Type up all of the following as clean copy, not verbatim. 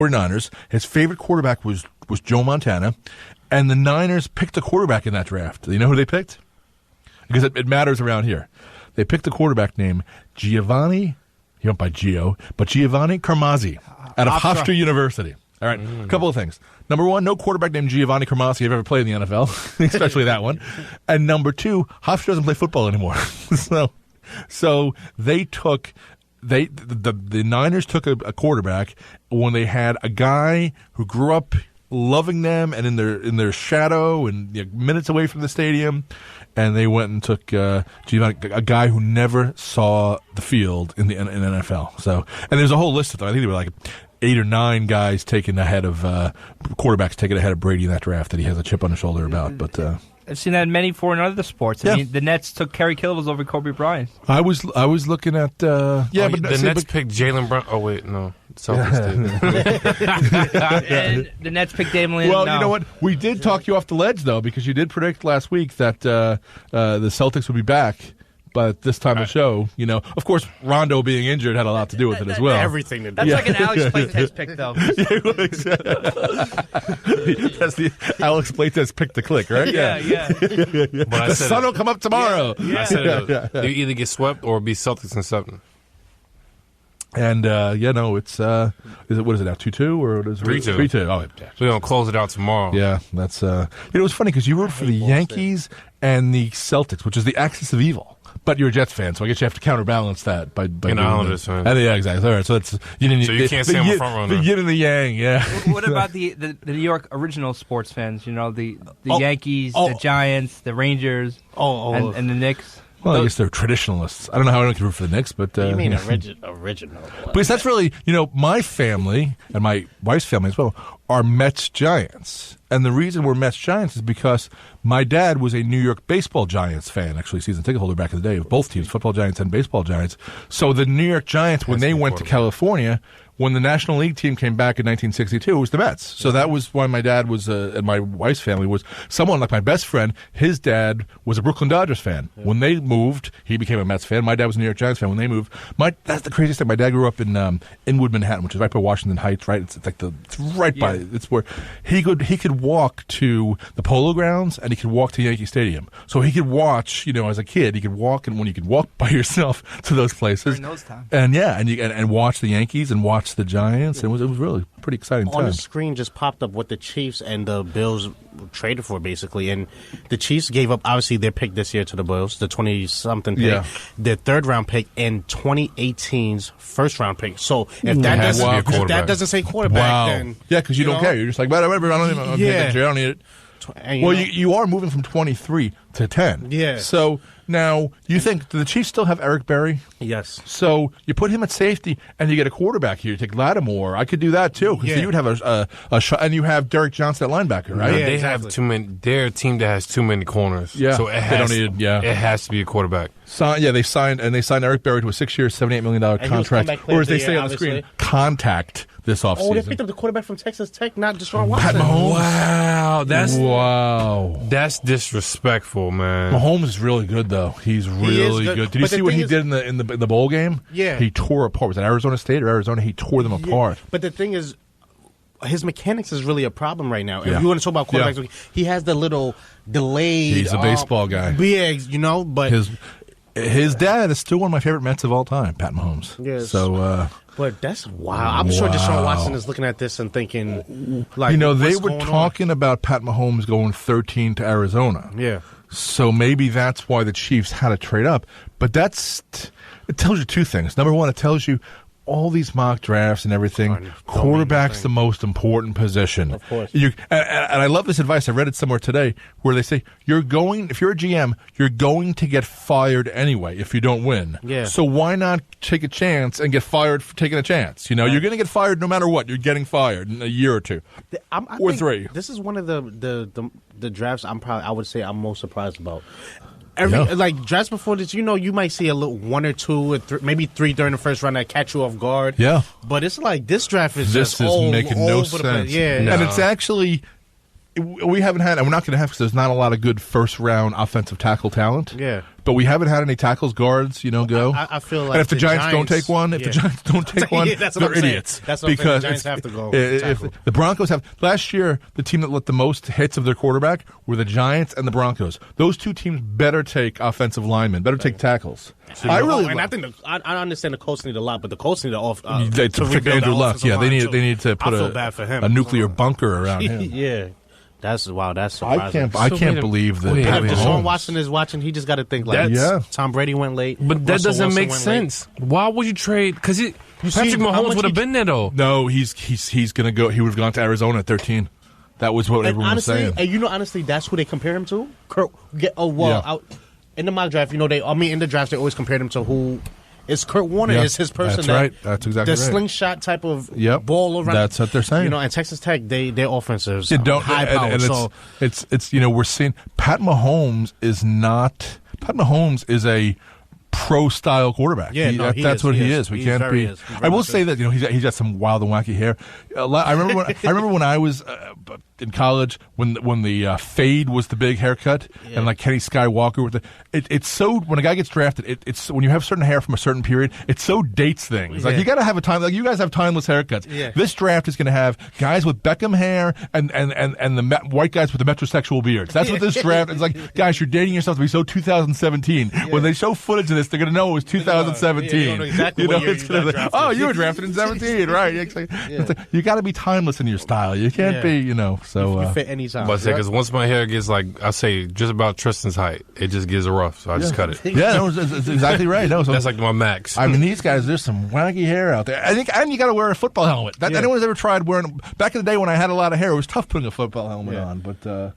49ers. His favorite quarterback was Joe Montana, and the Niners picked a quarterback in that draft. Do you know who they picked? Because it matters around here. They picked a quarterback named Giovanni, he went by Gio, but Giovanni Carmazzi out of Hofstra University. All right, a couple of things. Number one, no quarterback named Giovanni Carmazzi have ever played in the NFL, especially that one. And number two, Hofstra doesn't play football anymore. So they took... The Niners took a quarterback when they had a guy who grew up loving them and in their shadow and minutes away from the stadium, and they went and took Giovanni, a guy who never saw the field in the NFL. So, and there's a whole list of them. I think there were like 8 or 9 guys taken ahead of quarterbacks taken ahead of Brady in that draft that he has a chip on his shoulder about, but. I've seen that in many foreign other sports. I mean, the Nets took Kerry Kittles over Kobe Bryant. I was looking at the Nets picked Jalen Brown. Oh wait, no, Celtics did. The Nets picked Damian. Well, you know what? We did talk you off the ledge though, because you did predict last week that the Celtics would be back. But this time of the show, of course, Rondo being injured had a lot to do with it as well. Everything to do. That's like an Alex Playtest pick, though. That's the Alex Playtest pick to click, right? Yeah. The sun will come up tomorrow. I said you either get swept or be Celtics in 7. And it's what is it now? 2-2 or what is it? 3-2. 3-2. Oh, yeah. We're gonna close it out tomorrow. Yeah, that's it was funny because you root for the Yankees and the Celtics, which is the axis of evil. But you're a Jets fan, so I guess you have to counterbalance that by an Islanders fan. Yeah, exactly. All right, so that's you can't say I'm a front runner. The yin and the yang, yeah. What about the New York original sports fans? The Yankees, the Giants, the Rangers, and the Knicks. Well, I guess they're traditionalists. I don't know how I can root for the Knicks, but... you mean original? Because that's really, my family, and my wife's family as well, are Mets-Giants. And the reason we're Mets-Giants is because my dad was a New York baseball Giants fan, actually season ticket holder back in the day of both teams, football Giants and baseball Giants. So the New York Giants, when they went to California... When the National League team came back in 1962, it was the Mets. So that was why my dad was, and my wife's family was someone like my best friend. His dad was a Brooklyn Dodgers fan. Yeah. When they moved, he became a Mets fan. My dad was a New York Giants fan. When they moved, that's the craziest thing. My dad grew up in Inwood, Manhattan, which is right by Washington Heights. Right, it's right by. It's where he could walk to the Polo Grounds and he could walk to Yankee Stadium. So he could watch. As a kid, he could walk, and when you could walk by yourself to those places, during those times. and watch the Yankees and watch the Giants. It was really pretty exciting time. On the screen just popped up what the Chiefs and the Bills traded for, basically. And the Chiefs gave up, obviously, their pick this year to the Bills, the 20-something pick, their third-round pick, and 2018's first-round pick. So if that doesn't say quarterback, then... Yeah, because you don't care. You're just like, whatever, I don't need it. You are moving from 23 to 10. Yeah. So now you think, do the Chiefs still have Eric Berry? Yes. So you put him at safety, and you get a quarterback here. You take Lattimore. I could do that too, because you would have a shot, and you have Derek Johnson at linebacker, right? Yeah, they have too many. They're a team that has too many corners. Yeah. So it has to be a quarterback. They signed Eric Berry to a 6-year, $78 million contract, or as they say on the screen, contact this offseason. Oh, they picked up the quarterback from Texas Tech, not Deshaun Watson. Pat Mahomes. Wow, that's disrespectful, man. Mahomes is really good, though. He's really good. Did you see what he did in the bowl game? Yeah, he tore apart. Was it Arizona State or Arizona? He tore them apart. But the thing is, his mechanics is really a problem right now. If you want to talk about quarterbacks, he has the little delayed. He's a baseball guy. Yeah, but his dad is still one of my favorite Mets of all time, Pat Mahomes. Yes. So. But that's wow. I'm sure Deshaun Watson is looking at this and thinking, like, they were talking about Pat Mahomes going 13 to Arizona. Yeah. So maybe that's why the Chiefs had to trade up. But it tells you two things. Number one, it tells you all these mock drafts and everything, quarterback's the most important position. Of course. And I love this advice. I read it somewhere today where they say, if you're a GM, you're going to get fired anyway if you don't win. Yeah. So why not take a chance and get fired for taking a chance? You're going to get fired no matter what. You're getting fired in a year or two. Or 3. This is one of the drafts I would say I'm most surprised about. Like drafts before this, you might see a little 1 or 2 or 3, maybe 3 during the first round that catch you off guard. Yeah, but it's like this draft is making no sense. Yeah, and it's actually we haven't had, and we're not going to have because there's not a lot of good first-round offensive tackle talent. Yeah. But we haven't had any tackles, guards, go. I feel like and if the Giants don't take one, they're idiots. That's what because the Giants have to go. If the Broncos have last year, the team that let the most hits of their quarterback were the Giants and the Broncos. Those two teams better take offensive linemen, better take tackles. So I think I understand the Colts need a lot, but the Colts need to pick Andrew Luck. Yeah, they need to put a nuclear bunker around him. Yeah. That's surprising. I can't believe that. If Deshaun Watson is watching, he just got to think like, Tom Brady went late. But that doesn't make sense. Why would you trade? Because Patrick Mahomes would have been there, though. No, he's going to go. He would have gone to Arizona at 13. That was what everyone was saying. And honestly, that's who they compare him to? In the mock draft, in the draft, they always compared him to who... It's Kurt Warner. It's his person. That's right. That's exactly right. The slingshot type of ball around. That's what they're saying. And Texas Tech, their offenses high power. And so it's we're seeing Pat Mahomes is a pro-style quarterback. Yeah, that's what he is. We can't be. I will say that he's got some wild and wacky hair. I remember when I was in college when the fade was the big haircut and like Kenny Skywalker with it's so when a guy gets drafted it's when you have certain hair from a certain period it so dates things like you got to have a time like you guys have timeless haircuts. This draft is going to have guys with Beckham hair and the white guys with the metrosexual beards. That's what this draft is like. Guys, you're dating yourself to be so 2017. When they show footage of this, they're going to know it was 2017. You know exactly what year you got drafted. Oh, you were drafted in 17, right? You got to be timeless in your style. You can't be so you fit any size. Because once my hair gets I say just about Tristan's height, it just gets rough, so I just cut it. Yeah, that's exactly right. No, so that's like my max. I mean, these guys, there's some wacky hair out there. I think, and you got to wear a football helmet. Anyone's ever tried wearing? Back in the day when I had a lot of hair, it was tough putting a football helmet on. But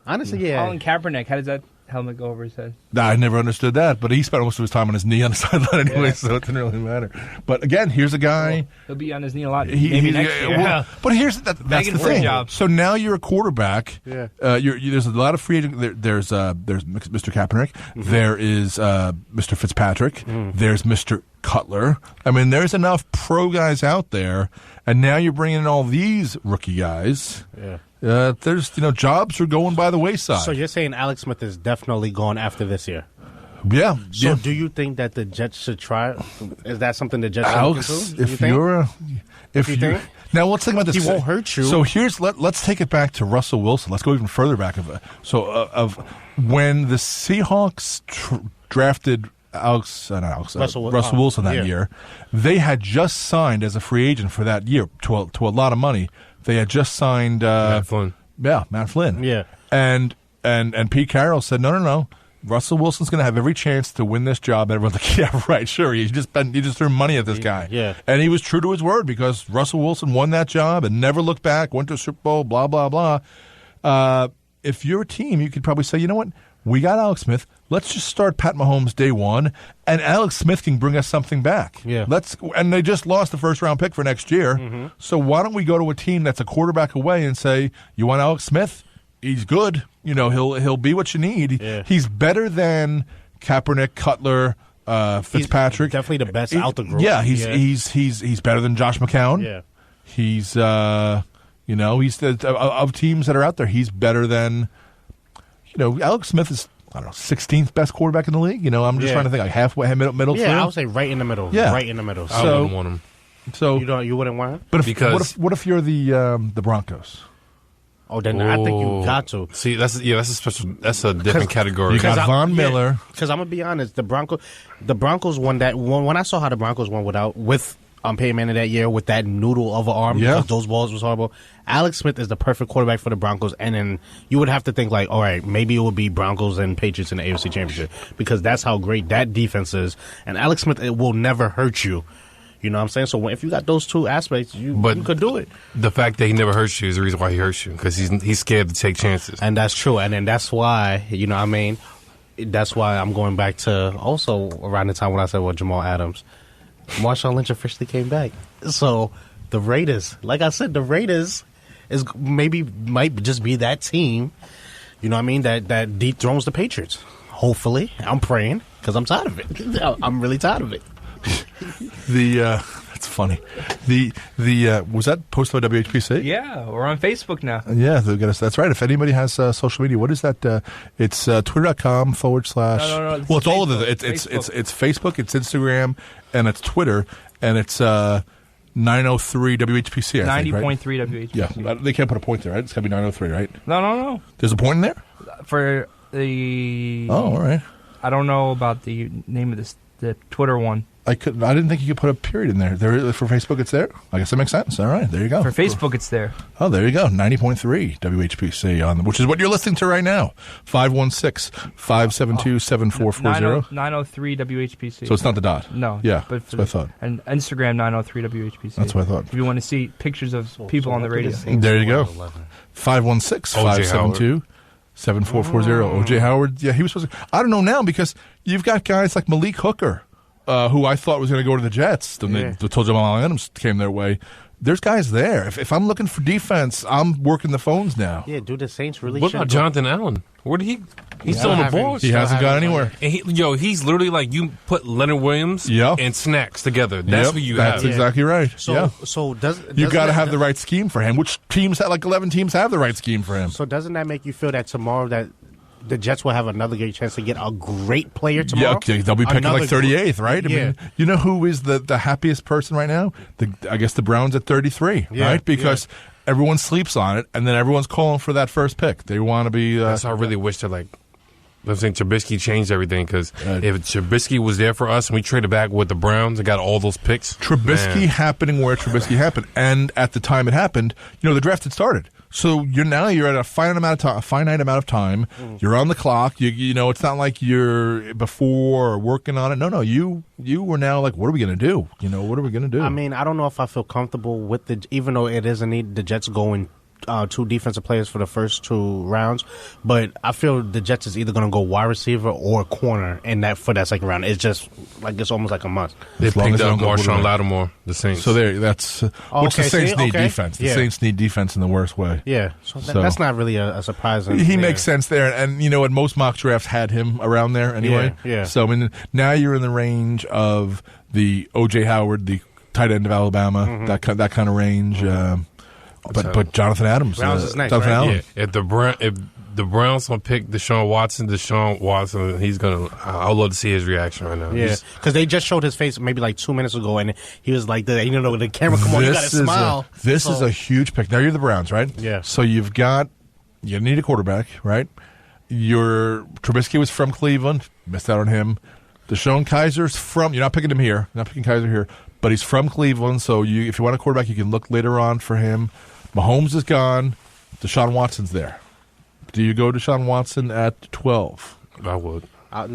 honestly, Colin Kaepernick, how does that helmet go over his head? I never understood that, but he spent most of his time on his knee on the sideline anyway, so it didn't really matter. But again, here's a guy. He'll be on his knee a lot. Maybe next year. But here's that's the thing. So now you're a quarterback. There's a lot of free agents. There's Mr. Kaepernick. There is Mr. Fitzpatrick. There's Mr. Cutler. I mean, there's enough pro guys out there, and now you're bringing in all these rookie guys. There's jobs are going by the wayside. So you're saying Alex Smith is definitely gone after this year? Yeah. So do you think that the Jets should try? Is that something the Jets should do? If you now let's think about this. He won't hurt you. So let's take it back to Russell Wilson. Let's go even further back of when the Seahawks drafted Russell Wilson that year. They had just signed as a free agent for that year to a lot of money. They had just signed Matt Flynn. Yeah, Matt Flynn. Yeah. And Pete Carroll said, no. Russell Wilson's going to have every chance to win this job. And everyone's like, yeah, right, sure. You just threw money at this guy. Yeah. And he was true to his word because Russell Wilson won that job and never looked back, went to a Super Bowl, blah, blah, blah. If you're a team, you could probably say, you know what? We got Alex Smith. Let's just start Pat Mahomes day one, and Alex Smith can bring us something back. Yeah. And they just lost the first-round pick for next year. So why don't we go to a team that's a quarterback away and say, you want Alex Smith? He's good. He'll be what you need. Yeah. He's better than Kaepernick, Cutler, Fitzpatrick. He's definitely the best out the group. Yeah, he's better than Josh McCown. Yeah. He's he's of teams that are out there. He's better than. Alex Smith is, 16th best quarterback in the league. I'm just trying to think like halfway, middle. Yeah, I would say right in the middle. Yeah. Right in the middle. I wouldn't want him. So you wouldn't want him? But what if you're the Broncos? Oh, then I think you got to. See, that's a different category. You got Von Miller. Because I'm gonna be honest, the Broncos won that one. When I saw how the Broncos won with Peyton Manning that year with that noodle of an arm because those balls was horrible. Alex Smith is the perfect quarterback for the Broncos, and then you would have to think like, all right, maybe it would be Broncos and Patriots in the AFC Championship because that's how great that defense is. And Alex Smith, it will never hurt you. You know what I'm saying? So if you got those two aspects, you could do it. The fact that he never hurts you is the reason why he hurts you because he's scared to take chances. And that's true. And then that's why, that's why I'm going back to also around the time when I said, Jamal Adams. Marshawn Lynch officially came back. So the Raiders, like I said, might just be that team, that dethrones the Patriots. Hopefully. I'm praying because I'm tired of it. I'm really tired of it. That's funny. The was that posted by WHPC? Yeah, we're on Facebook now. Yeah, that's right. If anybody has social media, what is that? It's twitter.com/ No, well, it's Facebook. all of it. It's Facebook, it's Instagram, and it's Twitter, and it's 903 WHPC. 90.3 WHPC. Yeah, they can't put a point there, right? It's got to be 903, right? No. There's a point in there For the. Oh, all right. I don't know about the name of the Twitter one. I didn't think you could put a period in there. For Facebook, it's there. I guess that makes sense. All right, there you go. For Facebook, it's there. Oh, there you go. 90.3 WHPC which is what you're listening to right now. 516-572-7440. 903 WHPC. So it's not the dot. No. Yeah, but that's what I thought. And Instagram 903 WHPC. That's what I thought. If you want to see pictures of people on the radio. There you go. 516-572-7440. OJ Howard. Yeah, he was supposed to. I don't know now because you've got guys like Malik Hooker, who I thought was going to go to the Jets. Then until Jamal Adams came their way. There's guys there. If I'm looking for defense, I'm working the phones now. Yeah, dude, the Saints really. What about Jonathan Allen? Where did he? He's still on the board. He hasn't gone anywhere. And he's literally like you put Leonard Williams and Snacks together. That's what you have. That's exactly right. So you got to have the right scheme for him. Which teams, like 11 teams, have the right scheme for him? So doesn't that make you feel that tomorrow that the Jets will have another great chance to get a great player tomorrow? Yeah, they'll be picking like 38th, right? I mean, you know who is the happiest person right now? I guess the Browns at 33, right? Because everyone sleeps on it, and then everyone's calling for that first pick. They want to be. That's I really wish that I'm saying Trubisky changed everything because if Trubisky was there for us and we traded back with the Browns and got all those picks. Trubisky happening where Trubisky happened. And at the time it happened, the draft had started. So you're at a finite amount of time. You're on the clock. It's not like you're before or working on it. No. You were now like, what are we going to do? What are we going to do? I mean, I don't know if I feel comfortable with even though it is a need, the Jets going 2 defensive players for the first 2 rounds, but I feel the Jets is either going to go wide receiver or corner for that second round. It's just like it's almost like a must. They picked up Marshawn Lattimore, the Saints. So that's which the Saints need defense. The Saints need defense in the worst way. Yeah, so that's not really a surprise. He makes sense there, and at most mock drafts had him around there anyway. Yeah. So I mean, now you're in the range of the OJ Howard, the tight end of Alabama, that kind of range. But Jonathan Adams, Browns is next, Jonathan right? Allen. Yeah, if the Browns will pick Deshaun Watson, he's gonna. I'd love to see his reaction right now. Yeah, because they just showed his face maybe like 2 minutes ago, and he was like, the camera come on, you got to smile. This is a huge pick. Now you're the Browns, right? Yeah. So you need a quarterback, right? Trubisky was from Cleveland, missed out on him. Deshaun Kaiser's you're not picking him here, not picking Kaiser here, but he's from Cleveland, so if you want a quarterback, you can look later on for him. Mahomes is gone. Deshaun Watson's there. Do you go Deshaun Watson at 12? I would. I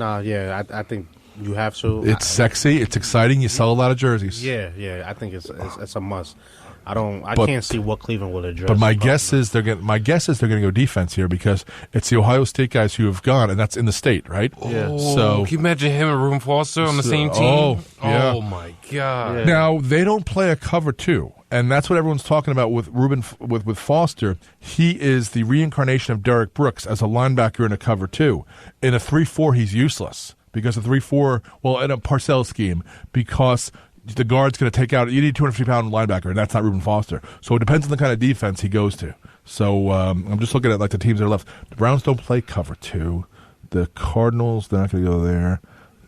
think you have to. It's sexy. It's exciting. You sell a lot of jerseys. Yeah. I think it's a must. I can't see what Cleveland will address. But my guess is they're going to go defense here because it's the Ohio State guys who have gone, and that's in the state, right? Yeah. So can you imagine him and Reuben Foster on the same team? Oh my God! Yeah. Now they don't play a cover 2. And that's what everyone's talking about with with Foster. He is the reincarnation of Derek Brooks as a linebacker in a cover 2. In a 3-4, he's useless because a 3-4, in a Parcells scheme, because the guard's going to take out. You need a 250-pound linebacker, and that's not Reuben Foster. So it depends on the kind of defense he goes to. So I'm just looking at the teams that are left. The Browns don't play cover 2. The Cardinals, they're not going to go there.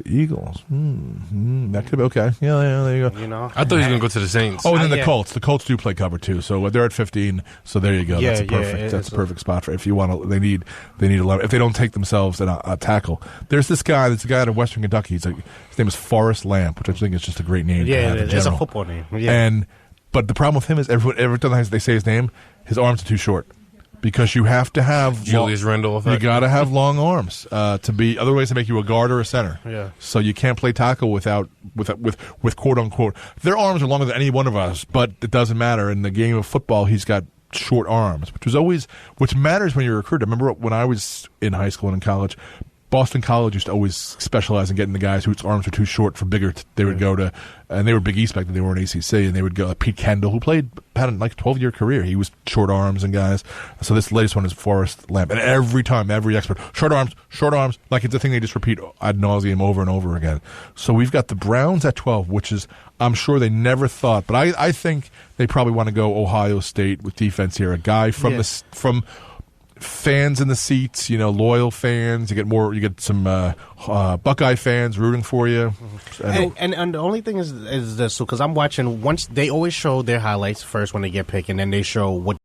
The Eagles, that could be okay. Yeah, there you go. I thought he was going to go to the Saints. Oh, and then the Colts. The Colts do play cover 2, so they're at 15. So there you go. Yeah, that's a perfect spot for if you want to. They need 11. If they don't take themselves a tackle, there's this guy. There's a guy out of Western Kentucky. His name is Forrest Lamp, which I think is just a great name. Yeah, to have it's a football name. Yeah. But the problem with him is every time they say his name, his arms are too short. Because you have to have Julius Randle effect. You got to have long arms to be. Otherwise, they make you a guard or a center. Yeah. So you can't play tackle with quote unquote. Their arms are longer than any one of us, but it doesn't matter. In the game of football, he's got short arms, which matters when you're a recruiter. I remember when I was in high school and in college, Boston College used to always specialize in getting the guys whose arms were too short for bigger. They would go to, and they were Big East back then. They were in ACC, and they would go. Pete Kendall, who had a 12-year career, he was short arms and guys. So this latest one is Forrest Lamp, and every expert short arms, like it's a thing they just repeat ad nauseum over and over again. So we've got the Browns at 12, which is I'm sure they never thought, but I think they probably want to go Ohio State with defense here. A guy from from fans in the seats, loyal fans. You get some Buckeye fans rooting for you. And the only thing is this, because I'm watching, once they always show their highlights first when they get picked, and then they show what